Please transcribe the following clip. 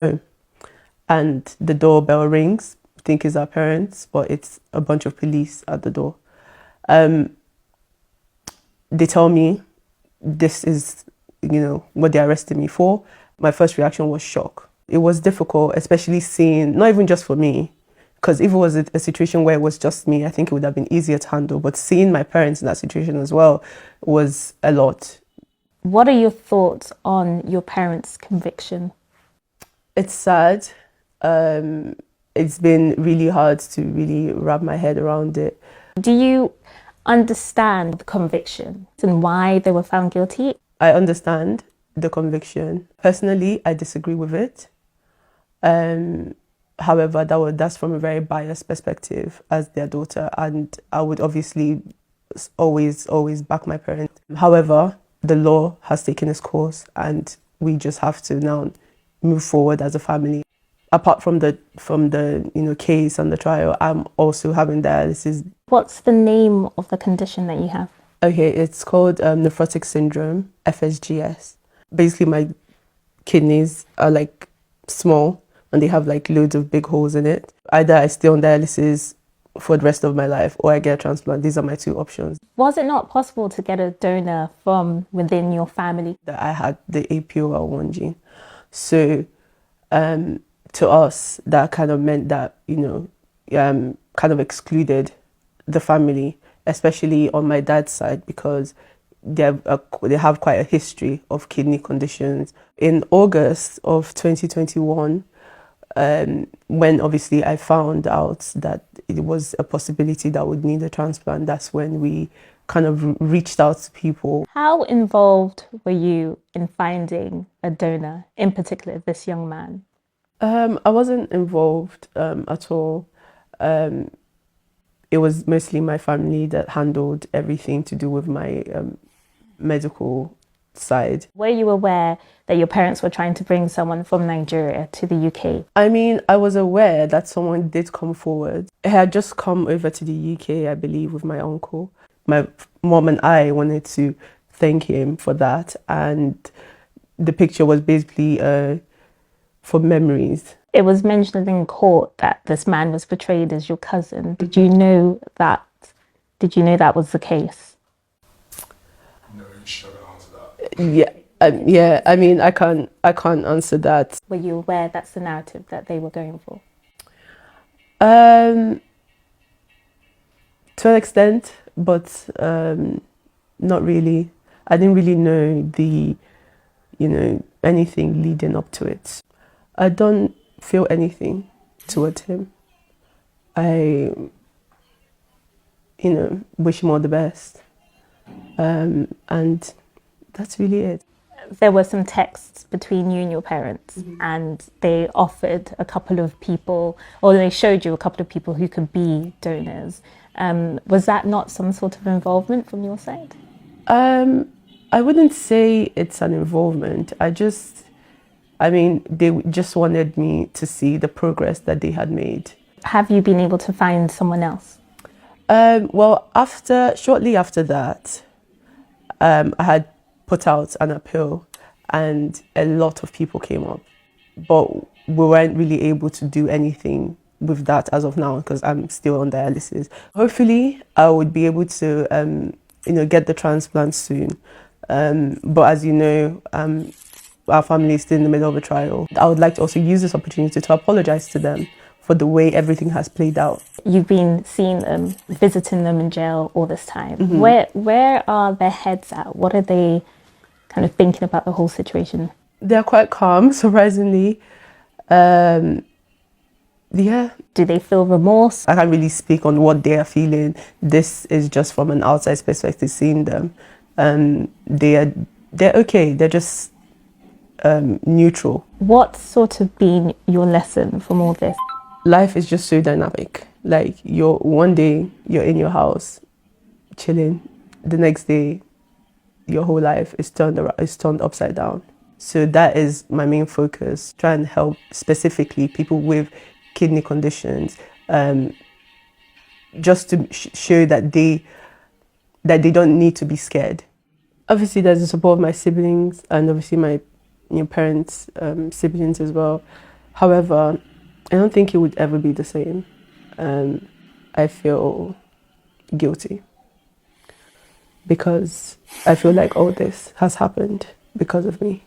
home, and the doorbell rings. I think it's our parents, but it's a bunch of police at the door. Um, they tell me this is, what they arrested me for. My first reaction was shock. It was difficult, especially seeing, not even just for me, because if it was a situation where it was just me, I think it would have been easier to handle. But seeing my parents in that situation as well was a lot. What are your thoughts on your parents' conviction? It's sad. It's been really hard to really wrap my head around it. Do you understand the conviction and why they were found guilty? I understand the conviction. Personally, I disagree with it. However, that's from a very biased perspective as their daughter, and I would obviously always back my parents. However, the law has taken its course, and we just have to now move forward as a family. Apart from the case and the trial, I'm also having dialysis. What's the name of the condition that you have? Okay, it's called nephrotic syndrome, FSGS. Basically, my kidneys are like small and they have like loads of big holes in it. Either I stay on dialysis for the rest of my life or I get a transplant. These are my two options. Was it not possible to get a donor from within your family? That I had the APOL1 gene. So to us, that kind of meant that, kind of excluded the family, especially on my dad's side, because they have quite a history of kidney conditions. In August of 2021, when obviously I found out that it was a possibility that I would need a transplant, that's when we kind of reached out to people. How involved were you in finding a donor, in particular this young man? I wasn't involved at all. It was mostly my family that handled everything to do with my medical side. Were you aware that your parents were trying to bring someone from Nigeria to the UK? I mean, I was aware that someone did come forward. I had just come over to the UK, I believe, with my uncle. My mom and I wanted to thank him for that, and the picture was basically for memories. It was mentioned in court that this man was portrayed as your cousin. Did you know that? Did you know that was the case? No, you should answer that. Yeah. I mean, I can't answer that. Were you aware that's the narrative that they were going for? To an extent, but not really. I didn't really know anything leading up to it. I don't feel anything towards him. I, wish him all the best. And that's really it. There were some texts between you and your parents, and they offered a couple of people, or they showed you a couple of people who could be donors. Was that not some sort of involvement from your side? I wouldn't say it's an involvement. They just wanted me to see the progress that they had made. Have you been able to find someone else? Well, shortly after that, I had put out an appeal and a lot of people came up, but we weren't really able to do anything with that as of now because I'm still on dialysis. Hopefully, I would be able to, get the transplant soon. But as you know, our family is still in the middle of a trial. I would like to also use this opportunity to apologize to them for the way everything has played out. You've been seeing them, visiting them in jail all this time. Mm-hmm. Where are their heads at? What are they kind of thinking about the whole situation? They're quite calm, surprisingly. Yeah. Do they feel remorse? I can't really speak on what they are feeling. This is just from an outside perspective, seeing them. They're okay. They're just neutral. What's sort of been your lesson from all this? Life is just so dynamic. Like one day you're in your house, chilling. The next day, your whole life is turned upside down. So that is my main focus. Try and help specifically people with kidney conditions, just to show that they don't need to be scared. Obviously, there's the support of my siblings and obviously my parents' siblings as well. However, I don't think it would ever be the same. I feel guilty because I feel like all this has happened because of me.